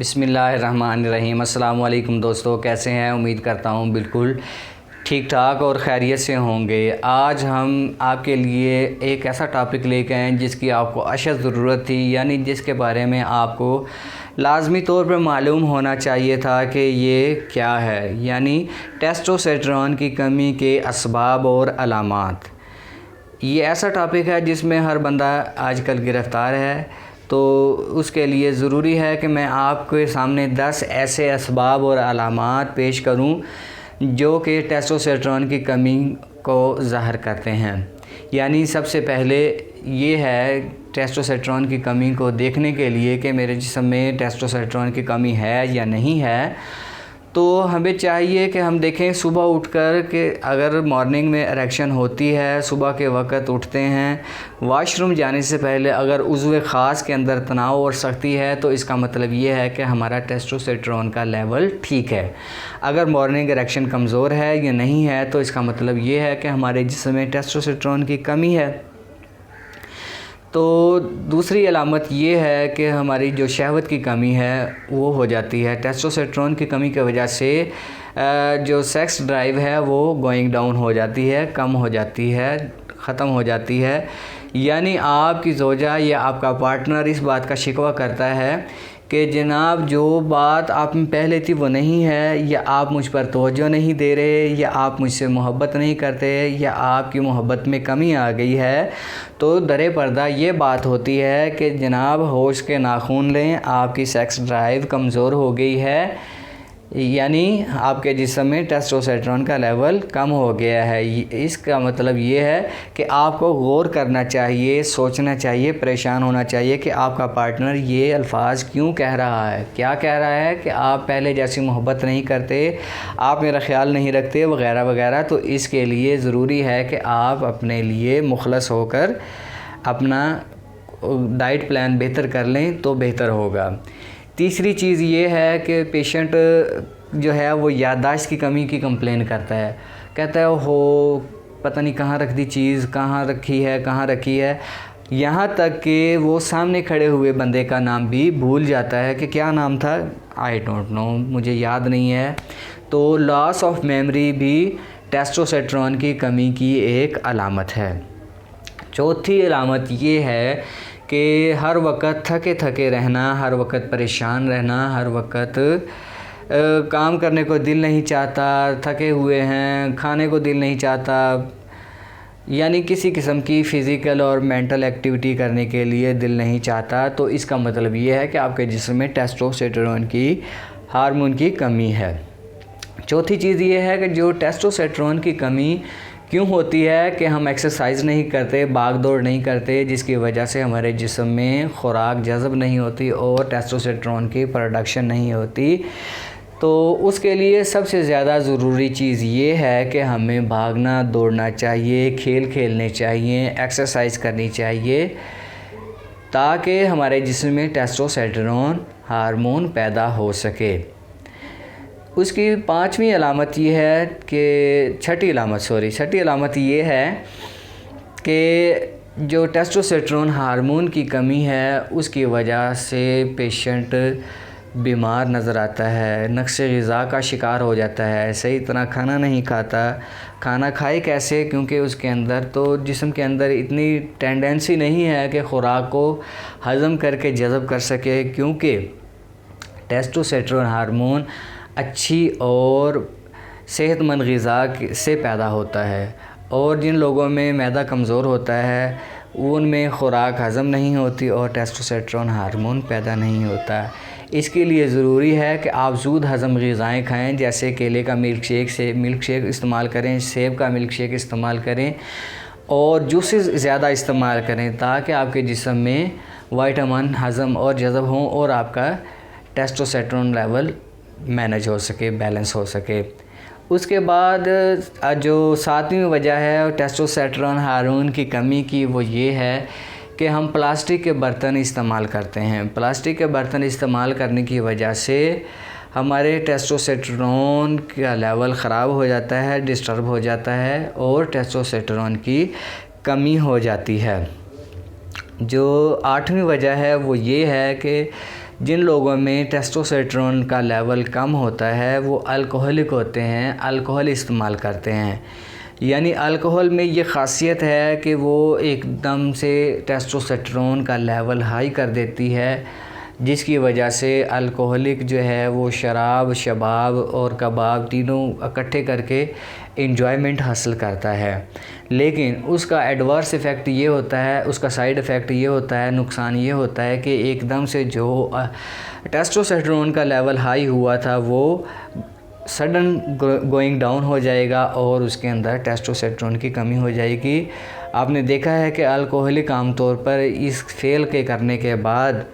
बिस्मिल्लाहिर्रहमानिर्रहीम। अस्सलाम वालेकुम दोस्तों, कैसे हैं? उम्मीद करता हूँ बिल्कुल ठीक ठाक और खैरियत से होंगे। आज हम आपके लिए एक ऐसा टॉपिक लेके आए जिसकी आपको अशद ज़रूरत थी, यानी जिसके बारे में आपको लाजमी तौर पर मालूम होना चाहिए था कि ये क्या है, यानी टेस्टोस्टेरोन की कमी के असबाब और अलामात। ये ऐसा टॉपिक है जिसमें हर बंदा आजकल गिरफ़्तार है, तो उसके लिए ज़रूरी है कि मैं आपके सामने 10 ऐसे असबाब और अलामात पेश करूं जो कि टेस्टोस्टेरोन की कमी को ज़ाहिर करते हैं। यानी सबसे पहले ये है टेस्टोस्टेरोन की कमी को देखने के लिए कि मेरे जिस्म में टेस्टोस्टेरोन की कमी है या नहीं है, तो हमें चाहिए कि हम देखें सुबह उठकर कि अगर मॉर्निंग में इरेक्शन होती है, सुबह के वक़्त उठते हैं, वॉशरूम जाने से पहले अगर उज़्व ख़ास के अंदर तनाव और सख्ती है, तो इसका मतलब ये है कि हमारा टेस्टोस्टेरोन का लेवल ठीक है। अगर मॉर्निंग इरेक्शन कमज़ोर है या नहीं है, तो इसका मतलब ये है कि हमारे जिस्म में टेस्टोस्टेरोन की कमी है। तो दूसरी अलामत ये है कि हमारी जो शहवत की कमी है वो हो जाती है। टेस्टोस्टेरोन की कमी की वजह से जो सेक्स ड्राइव है वो गोइंग डाउन हो जाती है, कम हो जाती है, ख़त्म हो जाती है। यानी आपकी ज़ौजा या आपका पार्टनर इस बात का शिकवा करता है कि जनाब जो बात आप में पहले थी वो नहीं है, या आप मुझ पर तवज्जो नहीं दे रहे, या आप मुझसे मोहब्बत नहीं करते, या आपकी मोहब्बत में कमी आ गई है। तो दरे पर्दा ये बात होती है कि जनाब होश के नाखून लें, आपकी सेक्स ड्राइव कमज़ोर हो गई है, यानी आपके जिस्म में टेस्टोस्टेरोन का लेवल कम हो गया है। इसका मतलब ये है कि आपको गौर करना चाहिए, सोचना चाहिए, परेशान होना चाहिए कि आपका पार्टनर ये अल्फाज क्यों कह रहा है। क्या कह रहा है कि आप पहले जैसी मोहब्बत नहीं करते, आप मेरा ख्याल नहीं रखते, वगैरह वगैरह। तो इसके लिए ज़रूरी है कि आप अपने लिए मुखलस होकर अपना डाइट प्लान बेहतर कर लें तो बेहतर होगा। तीसरी चीज़ ये है कि पेशेंट जो है वो याददाश्त की कमी की कंप्लेन करता है, कहता है हो पता नहीं कहाँ रख दी चीज़, कहाँ रखी है, यहाँ तक कि वो सामने खड़े हुए बंदे का नाम भी भूल जाता है कि क्या नाम था, आई डोंट नो, मुझे याद नहीं है। तो लॉस ऑफ मेमोरी भी टेस्टोस्टेरोन की कमी की एक अलामत है। चौथी अलामत ये है कि हर वक्त थके थके रहना, हर वक्त परेशान रहना, हर वक्त काम करने को दिल नहीं चाहता, थके हुए हैं, खाने को दिल नहीं चाहता, यानी किसी किस्म की फ़िज़िकल और मेंटल एक्टिविटी करने के लिए दिल नहीं चाहता। तो इसका मतलब ये है कि आपके जिस्म में टेस्टोस्टेरोन की हार्मोन की कमी है। चौथी चीज़ ये है कि जो टेस्टोस्टेरोन की कमी क्यों होती है कि हम एक्सरसाइज नहीं करते, भाग दौड़ नहीं करते, जिसकी वजह से हमारे जिस्म में खुराक जज़ब नहीं होती और टेस्टोस्टेरोन की प्रोडक्शन नहीं होती। तो उसके लिए सबसे ज़्यादा ज़रूरी चीज़ ये है कि हमें भागना दौड़ना चाहिए, खेल खेलने चाहिए, एक्सरसाइज करनी चाहिए, ताकि हमारे जिस्म में टेस्टोस्टेरोन हार्मोन पैदा हो सके। उसकी पाँचवीं अलामत ये है कि छठी अलामत ये है कि जो टेस्टोस्टेरोन हार्मोन की कमी है उसकी वजह से पेशेंट बीमार नज़र आता है, नक्शे ग़िज़ा का शिकार हो जाता है, सही तरह खाना नहीं खाता। खाना खाए कैसे? क्योंकि उसके अंदर तो जिस्म के अंदर इतनी टेंडेंसी नहीं है कि ख़ुराक को हज़म करके जज़ब कर सके, क्योंकि टेस्टोस्टेरोन हार्मोन अच्छी और सेहतमंद ग़िज़ा से पैदा होता है, और जिन लोगों में मैदा कमज़ोर होता है उनमें ख़ुराक हज़म नहीं होती और टेस्टोस्टेरोन हार्मोन पैदा नहीं होता। इसके लिए ज़रूरी है कि आप ज़ूद हज़म ग़िज़ाएँ खाएँ, जैसे केले का मिल्क शेक इस्तेमाल करें, सेब का मिल्क शेक इस्तेमाल करें और जूसेस ज़्यादा इस्तेमाल करें, ताकि आपके जिस्म में विटामिन हज़म और जज़ब हों और आपका टेस्टोस्टेरोन लेवल मैनेज हो सके, बैलेंस हो सके। उसके बाद जो सातवीं वजह है टेस्टोस्टेरोन हार्मोन की कमी की, वो ये है कि हम प्लास्टिक के बर्तन इस्तेमाल करते हैं। प्लास्टिक के बर्तन इस्तेमाल करने की वजह से हमारे टेस्टोस्टेरोन का लेवल ख़राब हो जाता है, डिस्टर्ब हो जाता है और टेस्टोस्टेरोन की कमी हो जाती है। जो आठवीं वजह है वो ये है कि जिन लोगों में टेस्टोस्टेरोन का लेवल कम होता है वो अल्कोहलिक होते हैं, अल्कोहल इस्तेमाल करते हैं। यानी अल्कोहल में ये ख़ासियत है कि वो एकदम से टेस्टोस्टेरोन का लेवल हाई कर देती है, जिसकी वजह से अल्कोहलिक जो है वो शराब, शबाब और कबाब तीनों इकट्ठे करके इंजॉयमेंट हासिल करता है। लेकिन उसका एडवर्स इफ़ेक्ट ये होता है, उसका साइड इफ़ेक्ट ये होता है, नुकसान ये होता है कि एकदम से जो टेस्टोस्टेरोन का लेवल हाई हुआ था वो सडन गोइंग डाउन हो जाएगा और उसके अंदर टेस्टोस्टेरोन की कमी हो जाएगी। आपने देखा है कि अल्कोहलिक आमतौर पर इस फेल के करने के बाद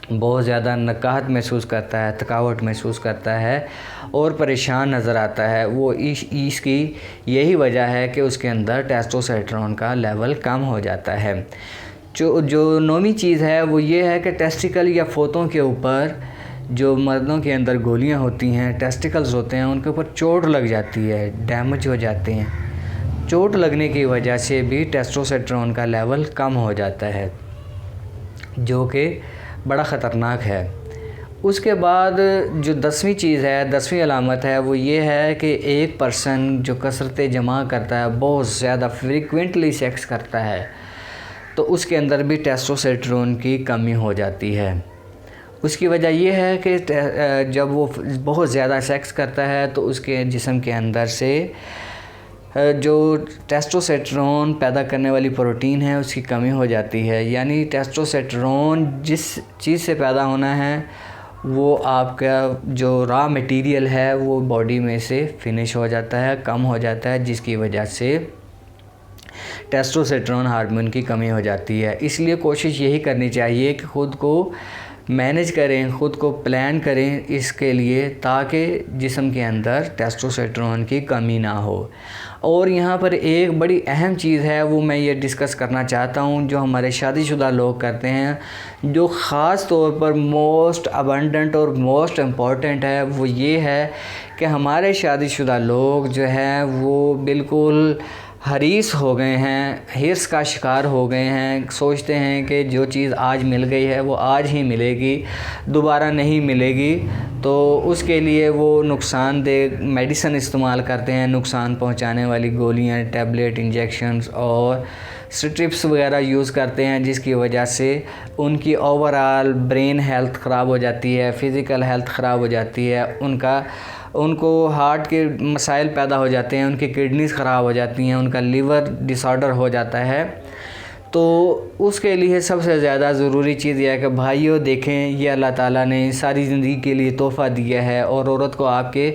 बहुत ज़्यादा नकाहत महसूस करता है, थकावट महसूस करता है और परेशान नज़र आता है। वो इसकी यही वजह है कि उसके अंदर टेस्टोस्टेरोन का लेवल कम हो जाता है। जो नौवीं चीज़ है वो ये है कि टेस्टिकल या फोतों के ऊपर जो मर्दों के अंदर गोलियां होती हैं, टेस्टिकल्स होते हैं, उनके ऊपर चोट लग जाती है, डैमेज हो जाते हैं। चोट लगने की वजह से भी टेस्टोस्टेरोन का लेवल कम हो जाता है, जो कि बड़ा ख़तरनाक है। उसके बाद जो 10वीं चीज़ है, 10वीं अलामत है, वो ये है कि एक पर्सन जो कसरतें जमा करता है, बहुत ज़्यादा फ्रीक्वेंटली सेक्स करता है, तो उसके अंदर भी टेस्टोस्टेरोन की कमी हो जाती है। उसकी वजह यह है कि जब वो बहुत ज़्यादा सेक्स करता है तो उसके जिस्म के अंदर से जो टेस्टोस्टेरोन पैदा करने वाली प्रोटीन है उसकी कमी हो जाती है। यानी टेस्टोस्टेरोन जिस चीज़ से पैदा होना है वो आपका जो रॉ मटेरियल है वो बॉडी में से फिनिश हो जाता है, कम हो जाता है, जिसकी वजह से टेस्टोस्टेरोन हार्मोन की कमी हो जाती है। इसलिए कोशिश यही करनी चाहिए कि ख़ुद को मैनेज करें, ख़ुद को प्लान करें इसके लिए, ताकि जिस्म के अंदर टेस्टोस्टेरोन की कमी ना हो। और यहाँ पर एक बड़ी अहम चीज़ है, वो मैं ये डिस्कस करना चाहता हूँ, जो हमारे शादीशुदा लोग करते हैं, जो ख़ास तौर पर मोस्ट अबंडेंट और मोस्ट इम्पॉर्टेंट है, वो ये है कि हमारे शादीशुदा लोग जो हैं वो बिल्कुल हरीस हो गए हैं, हिर्स का शिकार हो गए हैं। सोचते हैं कि जो चीज़ आज मिल गई है वो आज ही मिलेगी, दोबारा नहीं मिलेगी, तो उसके लिए वो नुकसानदेह मेडिसिन इस्तेमाल करते हैं, नुकसान पहुंचाने वाली गोलियां, टैबलेट, इंजेक्शंस और स्ट्रिप्स वगैरह यूज़ करते हैं, जिसकी वजह से उनकी ओवरऑल ब्रेन हेल्थ ख़राब हो जाती है, फ़िज़िकल हेल्थ ख़राब हो जाती है, उनको हार्ट के मसाइल पैदा हो जाते हैं, उनकी किडनीज़ ख़राब हो जाती हैं, उनका लीवर डिसऑर्डर हो जाता है। तो उसके लिए सबसे ज़्यादा ज़रूरी चीज़ यह है कि भाइयों देखें, ये अल्लाह ताला ने सारी ज़िंदगी के लिए तोहफ़ा दिया है और औरत को आपके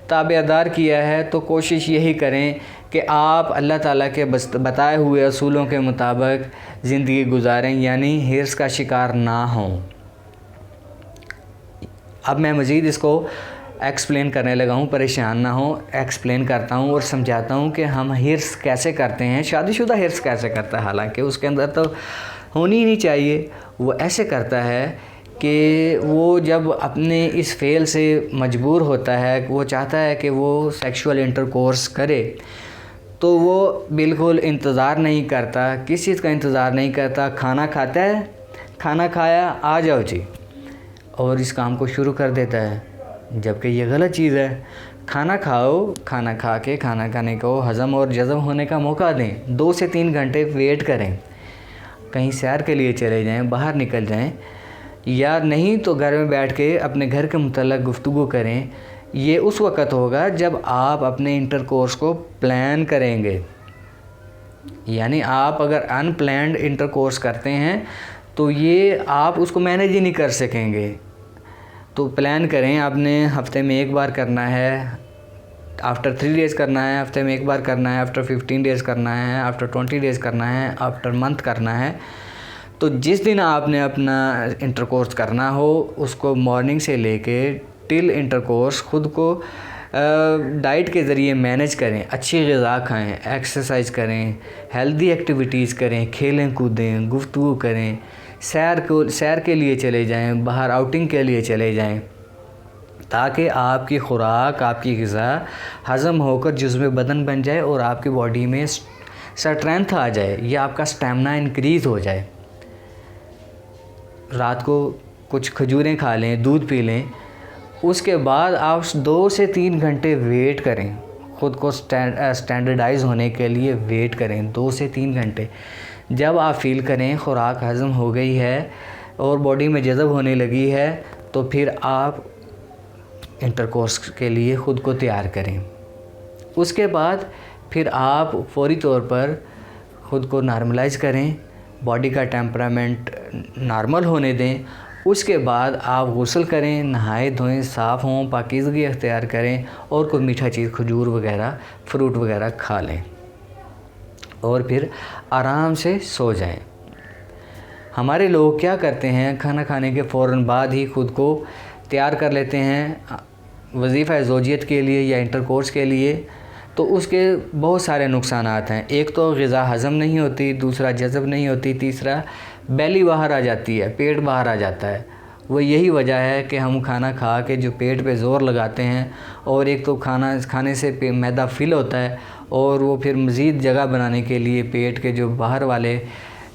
ताबेदार किया है, तो कोशिश यही करें कि आप अल्लाह ताला के बताए हुए असूलों के मुताबिक ज़िंदगी गुजारें, यानी हिर्स का शिकार ना हों। अब मैं मज़ीद इसको एक्सप्लेन करने लगा हूँ, परेशान ना हो, एक्सप्लेन करता हूँ और समझाता हूँ कि हम हिर्स कैसे करते हैं, शादीशुदा हिर्स कैसे करता है। हालांकि उसके अंदर तो होनी ही नहीं चाहिए। वो ऐसे करता है कि वो जब अपने इस फेल से मजबूर होता है, वो चाहता है कि वो सेक्सुअल इंटरकोर्स करे, तो वो बिल्कुल इंतज़ार नहीं करता, किस चीज़ का इंतज़ार नहीं करता। खाना खाता है, खाना खाया, आ जाओ जी, और इस काम को शुरू कर देता है, जबकि ये गलत चीज़ है। खाना खाओ, खाना खा के खाना खाने को हज़म और जज़म होने का मौका दें, 2 से 3 घंटे वेट करें, कहीं सैर के लिए चले जाएं, बाहर निकल जाएं, या नहीं तो घर में बैठ के अपने घर के मुतल्लिक़ गुफ्तगू करें। ये उस वक़्त होगा जब आप अपने इंटरकोर्स को प्लान करेंगे। यानी आप अगर अनप्लान्ड इंटरकोर्स करते हैं तो ये आप उसको मैनेज ही नहीं कर सकेंगे। तो प्लान करें, आपने हफ्ते में 1 बार करना है, आफ्टर 3 डेज़ करना है, हफ्ते में 1 बार करना है, आफ्टर 15 डेज़ करना है, आफ्टर 20 डेज़ करना है, आफ्टर मंथ करना है। तो जिस दिन आपने अपना इंटरकोर्स करना हो, उसको मॉर्निंग से लेके टिल इंटरकोर्स खुद को डाइट के ज़रिए मैनेज करें, अच्छी ग़िज़ा खाएं, एक्सरसाइज करें, हेल्दी एक्टिविटीज़ करें, खेलें कूदें, गुफ्तगू करें, सैर के लिए चले जाएं, बाहर आउटिंग के लिए चले जाएं, ताकि आपकी खुराक, आपकी ग़िज़ा हज़म होकर जुज़्व बदन बन जाए और आपकी बॉडी में स्ट्रेंथ आ जाए, या आपका स्टैमिना इंक्रीज़ हो जाए। रात को कुछ खजूरें खा लें, दूध पी लें। उसके बाद आप 2 से 3 घंटे वेट करें, ख़ुद को स्टैंडर्डाइज होने के लिए वेट करें 2 से 3 घंटे। जब आप फ़ील करें ख़ुराक हज़म हो गई है और बॉडी में जज़ब होने लगी है, तो फिर आप इंटरकोर्स के लिए ख़ुद को तैयार करें। उसके बाद फिर आप फ़ौरी तौर पर ख़ुद को नॉर्मलाइज़ करें, बॉडी का टेम्परामेंट नॉर्मल होने दें। उसके बाद आप गुस्ल करें, नहाए धोएं, साफ़ हों, पाकीज़गी अख्तियार करें और कोई मीठा चीज़ खजूर वगैरह, फ्रूट वगैरह खा लें और फिर आराम से सो जाएं। हमारे लोग क्या करते हैं, खाना खाने के फ़ौरन बाद ही ख़ुद को तैयार कर लेते हैं वजीफ़ा ज़ौजियत के लिए या इंटरकोर्स के लिए। तो उसके बहुत सारे नुकसानात हैं। एक तो ग़िज़ा हज़म नहीं होती, दूसरा जज़ब नहीं होती, तीसरा बैली बाहर आ जाती है, पेट बाहर आ जाता है। वो यही वजह है कि हम खाना खा के जो पेट पे ज़ोर लगाते हैं, और एक तो खाना खाने से मैदा फिल होता है और वो फिर मज़ीद जगह बनाने के लिए पेट के जो बाहर वाले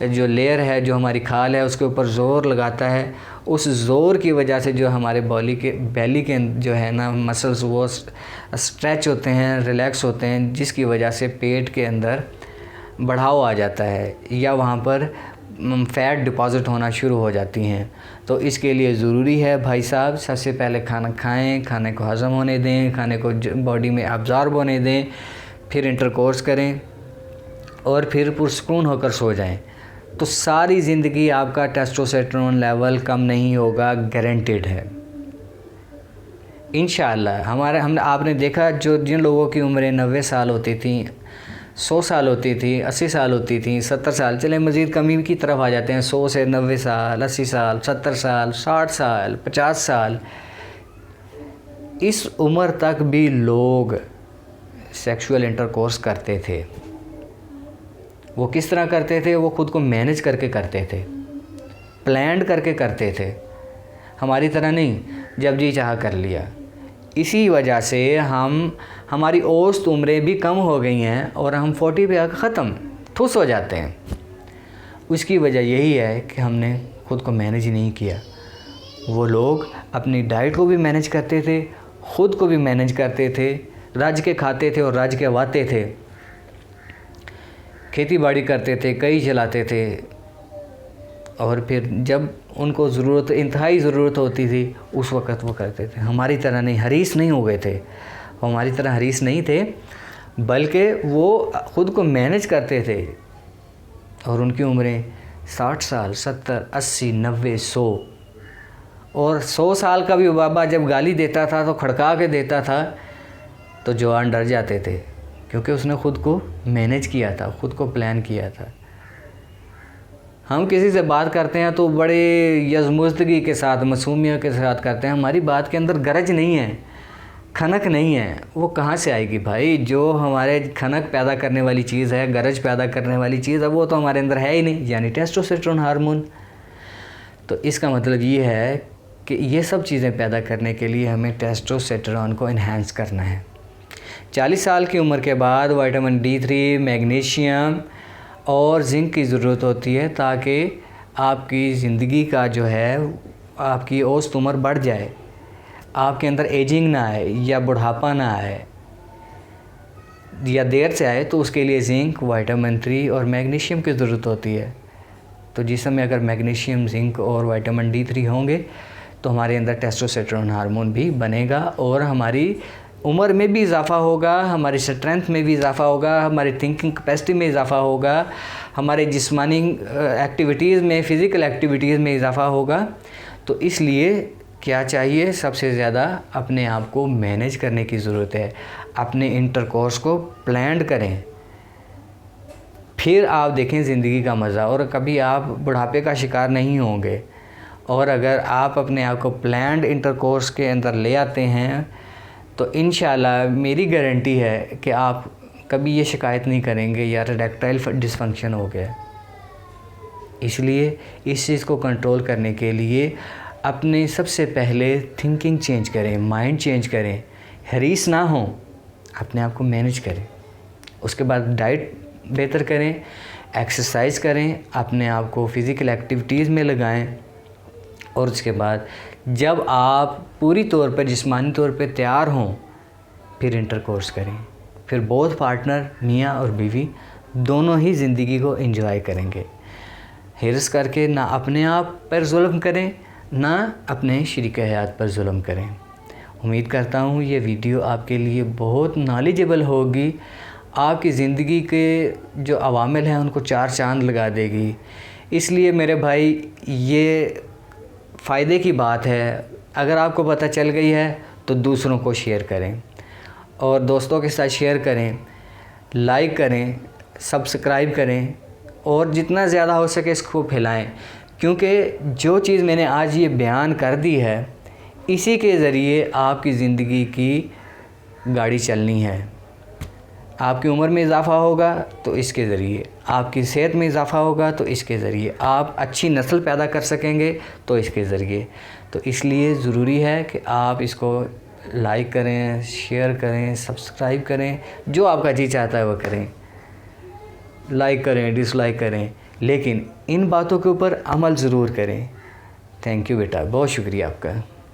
जो लेयर है, जो हमारी खाल है, उसके ऊपर ज़ोर लगाता है। उस ज़ोर की वजह से जो हमारे बैली के जो है ना मसल्स, वो स्ट्रेच होते हैं, रिलैक्स होते हैं, जिसकी वजह से पेट के अंदर बढ़ाव आ जाता है या वहाँ पर फ़ैट डिपॉज़िट होना शुरू हो जाती हैं। तो इसके लिए ज़रूरी है भाई साहब, सबसे पहले खाना खाएं, खाने को हज़म होने दें, खाने को बॉडी में अब्ज़ॉर्ब होने दें, फिर इंटरकोर्स करें और फिर पुरसुकून होकर सो जाएं। तो सारी ज़िंदगी आपका टेस्टोस्टेरोन लेवल कम नहीं होगा, गारंटेड है इंशाअल्लाह। हमने आपने देखा जिन लोगों की उम्रें 90 साल होती थी, 100 साल होती थी, 80 साल होती थी, 70 साल, चले मज़ीद कमी की तरफ आ जाते हैं, 100 से 90 साल, 80 साल, 70 साल, 60 साल, 50 साल, इस उम्र तक भी लोग सेक्सुअल इंटरकोर्स करते थे। वो किस तरह करते थे? वो ख़ुद को मैनेज करके करते थे, प्लान्ड करके करते थे, हमारी तरह नहीं जब जी चाह कर लिया। इसी वजह से हमारी औसत उम्रें भी कम हो गई हैं और हम 40 पे आकर ख़त्म ठुस हो जाते हैं। उसकी वजह यही है कि हमने ख़ुद को मैनेज नहीं किया। वो लोग अपनी डाइट को भी मैनेज करते थे, ख़ुद को भी मैनेज करते थे, रज के खाते थे और रज के वाते थे, खेती बाड़ी करते थे, कई चलाते थे, और फिर जब उनको ज़रूरत, इंतहाई ज़रूरत होती थी, उस वक़्त वो करते थे। हमारी तरह नहीं, हरीस नहीं हो गए थे, हमारी तरह हरीस नहीं थे, बल्कि वो ख़ुद को मैनेज करते थे। और उनकी उम्रें 60 साल, 70, 80, 90, 100, और 100 साल का भी बाबा जब गाली देता था तो खड़का के देता था, तो जवान डर जाते थे, क्योंकि उसने ख़ुद को मैनेज किया था, ख़ुद को प्लान किया था। हम किसी से बात करते हैं तो बड़े यज़मुज़दगी के साथ, मासूमियत के साथ करते हैं। हमारी बात के अंदर गरज नहीं है, खनक नहीं है। वो कहाँ से आएगी भाई? जो हमारे खनक पैदा करने वाली चीज़ है, गरज पैदा करने वाली चीज़ है, वो तो हमारे अंदर है ही नहीं, यानी टेस्टोस्टेरोन हार्मोन। तो इसका मतलब ये है कि ये सब चीज़ें पैदा करने के लिए हमें टेस्टोस्टेरोन को इन्हांस करना है। 40 साल की उम्र के बाद विटामिन D3, मैग्नीशियम और जिंक की ज़रूरत होती है, ताकि आपकी ज़िंदगी का जो है, आपकी औसत उम्र बढ़ जाए, आपके अंदर एजिंग ना आए या बुढ़ापा ना आए या देर से आए। तो उसके लिए जिंक, विटामिन 3 और मैग्नीशियम की ज़रूरत होती है। तो जिस्म में अगर मैग्नीशियम, जिंक और विटामिन D3 होंगे तो हमारे अंदर टेस्टोस्टेरोन हार्मोन भी बनेगा और हमारी उम्र में भी इजाफ़ा होगा, हमारी स्ट्रेंथ में भी इजाफ़ा होगा, हमारी थिंकिंग कैपेसिटी में इजाफ़ा होगा, हमारे जिस्मानी एक्टिविटीज़ में, फ़िज़िकल एक्टिविटीज़ में इजाफ़ा होगा। तो इसलिए क्या चाहिए? सबसे ज़्यादा अपने आप को मैनेज करने की ज़रूरत है। अपने इंटरकोर्स को प्लान्ड करें, फिर आप देखें ज़िंदगी का मज़ा, और कभी आप बुढ़ापे का शिकार नहीं होंगे। और अगर आप अपने आप को प्लान्ड इंटरकोर्स के अंदर ले आते हैं तो इंशाल्लाह मेरी गारंटी है कि आप कभी ये शिकायत नहीं करेंगे यार इरेक्टाइल डिसफंक्शन हो गया। इसलिए इस चीज़ को कंट्रोल करने के लिए अपने सबसे पहले थिंकिंग चेंज करें, माइंड चेंज करें, हरीस ना हों, अपने आप को मैनेज करें। उसके बाद डाइट बेहतर करें, एक्सरसाइज करें, अपने आप को फ़िज़िकल एक्टिविटीज़ में लगाएं, और उसके बाद जब आप पूरी तौर पर जिस्मानी तौर पे तैयार हों फिर इंटरकोर्स करें। फिर बोथ पार्टनर मियाँ और बीवी दोनों ही ज़िंदगी को एंजॉय करेंगे। हिर्स करके ना अपने आप पर जुल्म करें ना अपने शरीक हयात पर जुल्म करें। उम्मीद करता हूँ ये वीडियो आपके लिए बहुत नॉलेजेबल होगी, आपकी ज़िंदगी के जो अवामिल हैं उनको चार चांद लगा देगी। इसलिए मेरे भाई ये फ़ायदे की बात है, अगर आपको पता चल गई है तो दूसरों को शेयर करें और दोस्तों के साथ शेयर करें, लाइक करें, सब्सक्राइब करें और जितना ज़्यादा हो सके इसको फैलाएं, क्योंकि जो चीज़ मैंने आज ये बयान कर दी है इसी के ज़रिए आपकी ज़िंदगी की गाड़ी चलनी है। आपकी उम्र में इजाफ़ा होगा तो इसके ज़रिए, आपकी सेहत में इजाफ़ा होगा तो इसके ज़रिए, आप अच्छी नस्ल पैदा कर सकेंगे तो इसके ज़रिए। तो इसलिए ज़रूरी है कि आप इसको लाइक करें, शेयर करें, सब्सक्राइब करें, जो आपका जी चाहता है वो करें, लाइक करें, डिसलाइक करें, लेकिन इन बातों के ऊपर अमल ज़रूर करें। थैंक यू बेटा, बहुत शुक्रिया आपका।